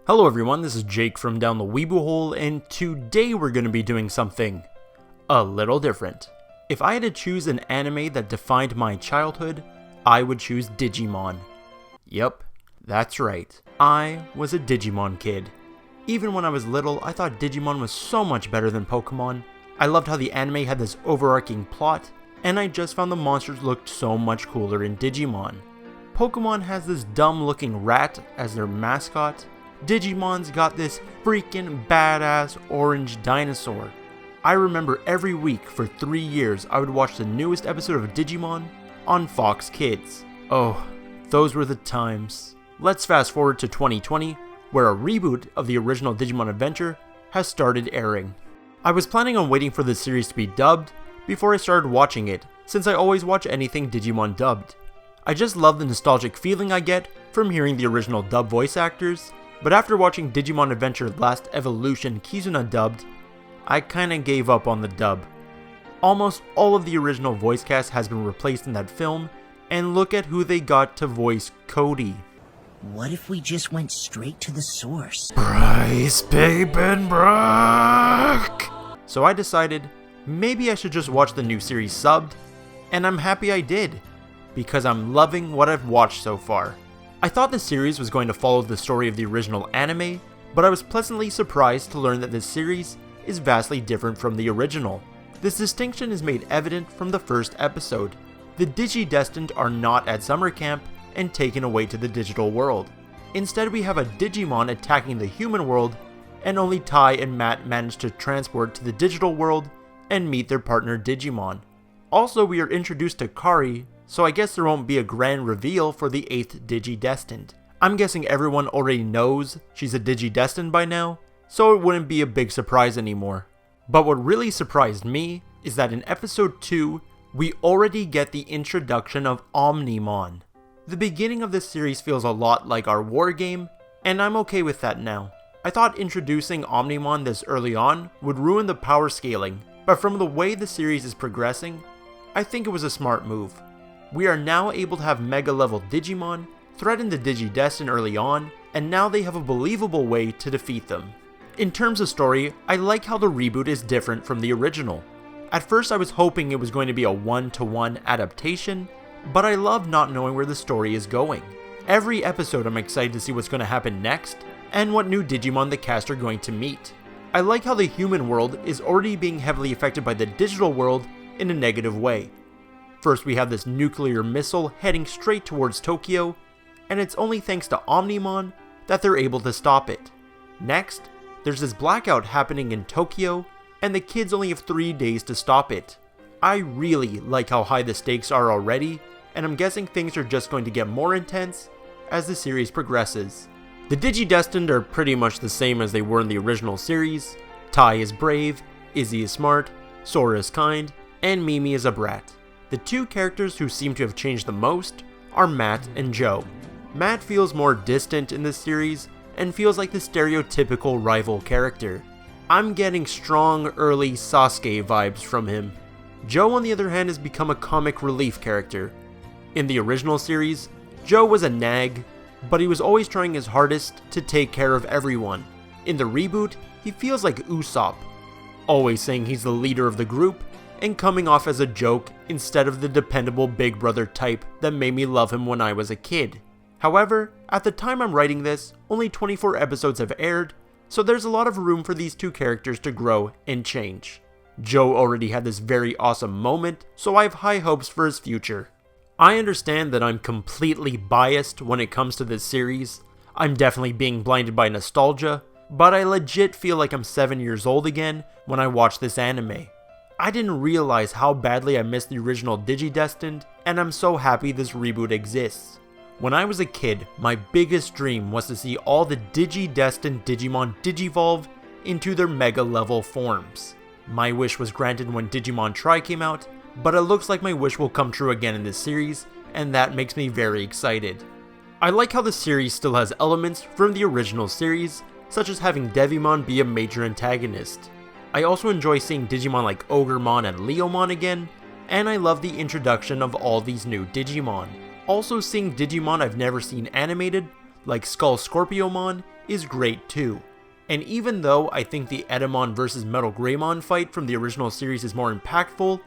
Hello everyone, this is Jake from Down the Weeaboo Hole, and today we're going to be doing something a little different. If I had to choose an anime that defined my childhood, I would choose Digimon. Yep, that's right. I was a Digimon kid. Even when I was little, I thought Digimon was so much better than Pokemon. I loved how the anime had this overarching plot, and I just found the monsters looked so much cooler in Digimon. Pokemon has this dumb looking rat as their mascot. Digimon's got this freaking badass orange dinosaur. I remember every week for 3 years I would watch the newest episode of Digimon on Fox Kids. Oh, those were the times. Let's fast forward to 2020, where a reboot of the original Digimon Adventure has started airing. I was planning on waiting for the series to be dubbed before I started watching it, since I always watch anything Digimon dubbed. I just love the nostalgic feeling I get from hearing the original dub voice actors. But after watching Digimon Adventure Last Evolution Kizuna dubbed, I kinda gave up on the dub. Almost all of the original voice cast has been replaced in that film, and look at who they got to voice Cody. What if we just went straight to the source? Bryce Papenbrook! So I decided, maybe I should just watch the new series subbed, and I'm happy I did, because I'm loving what I've watched so far. I thought the series was going to follow the story of the original anime, but I was pleasantly surprised to learn that this series is vastly different from the original. This distinction is made evident from the first episode. The Digidestined are not at summer camp and taken away to the digital world. Instead, we have a Digimon attacking the human world, and only Tai and Matt manage to transport to the digital world and meet their partner Digimon. Also, we are introduced to Kari, so I guess there won't be a grand reveal for the 8th Digidestined. I'm guessing everyone already knows she's a Digidestined by now, so it wouldn't be a big surprise anymore. But what really surprised me is that in episode 2, we already get the introduction of Omnimon. The beginning of this series feels a lot like our war game, and I'm okay with that now. I thought introducing Omnimon this early on would ruin the power scaling, but from the way the series is progressing, I think it was a smart move. We are now able to have Mega level Digimon threaten the Digidestined early on, and now they have a believable way to defeat them. In terms of story, I like how the reboot is different from the original. At first I was hoping it was going to be a one-to-one adaptation, but I love not knowing where the story is going. Every episode I'm excited to see what's going to happen next, and what new Digimon the cast are going to meet. I like how the human world is already being heavily affected by the digital world in a negative way. First, we have this nuclear missile heading straight towards Tokyo, and it's only thanks to Omnimon that they're able to stop it. Next, there's this blackout happening in Tokyo, and the kids only have 3 days to stop it. I really like how high the stakes are already, and I'm guessing things are just going to get more intense as the series progresses. The Digidestined are pretty much the same as they were in the original series. Tai is brave, Izzy is smart, Sora is kind, and Mimi is a brat. The two characters who seem to have changed the most are Matt and Joe. Matt feels more distant in this series and feels like the stereotypical rival character. I'm getting strong early Sasuke vibes from him. Joe, on the other hand, has become a comic relief character. In the original series, Joe was a nag, but he was always trying his hardest to take care of everyone. In the reboot, he feels like Usopp, always saying he's the leader of the group and coming off as a joke instead of the dependable big brother type that made me love him when I was a kid. However, at the time I'm writing this, only 24 episodes have aired, so there's a lot of room for these two characters to grow and change. Joe already had this very awesome moment, so I have high hopes for his future. I understand that I'm completely biased when it comes to this series. I'm definitely being blinded by nostalgia, but I legit feel like I'm 7 years old again when I watch this anime. I didn't realize how badly I missed the original Digidestined, and I'm so happy this reboot exists. When I was a kid, my biggest dream was to see all the Digidestined Digimon digivolve into their Mega level forms. My wish was granted when Digimon Tri came out, but it looks like my wish will come true again in this series, and that makes me very excited. I like how the series still has elements from the original series, such as having Devimon be a major antagonist. I also enjoy seeing Digimon like Ogremon and Leomon again, and I love the introduction of all these new Digimon. Also seeing Digimon I've never seen animated like Skull Scorpiomon, is great too. And even though I think the Edamon vs Metal Greymon fight from the original series is more impactful,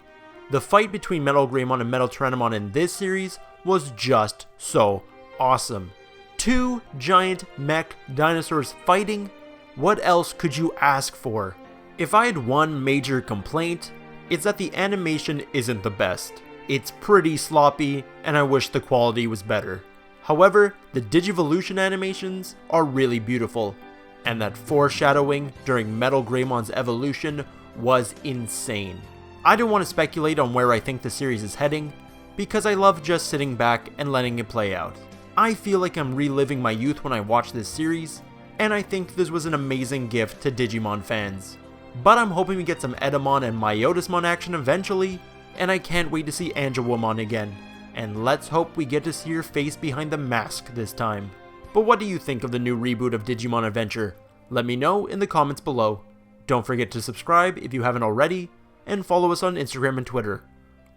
the fight between Metal Greymon and Metal Tyrannomon in this series was just so awesome. Two giant mech dinosaurs fighting? What else could you ask for? If I had one major complaint, it's that the animation isn't the best. It's pretty sloppy, and I wish the quality was better. However, the Digivolution animations are really beautiful, and that foreshadowing during Metal Greymon's evolution was insane. I don't want to speculate on where I think the series is heading, because I love just sitting back and letting it play out. I feel like I'm reliving my youth when I watch this series, and I think this was an amazing gift to Digimon fans. But I'm hoping we get some Edamon and Myotismon action eventually, and I can't wait to see Angelwomon again. And let's hope we get to see her face behind the mask this time. But what do you think of the new reboot of Digimon Adventure? Let me know in the comments below. Don't forget to subscribe if you haven't already, and follow us on Instagram and Twitter.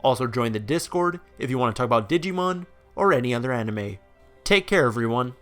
Also join the Discord if you want to talk about Digimon or any other anime. Take care everyone.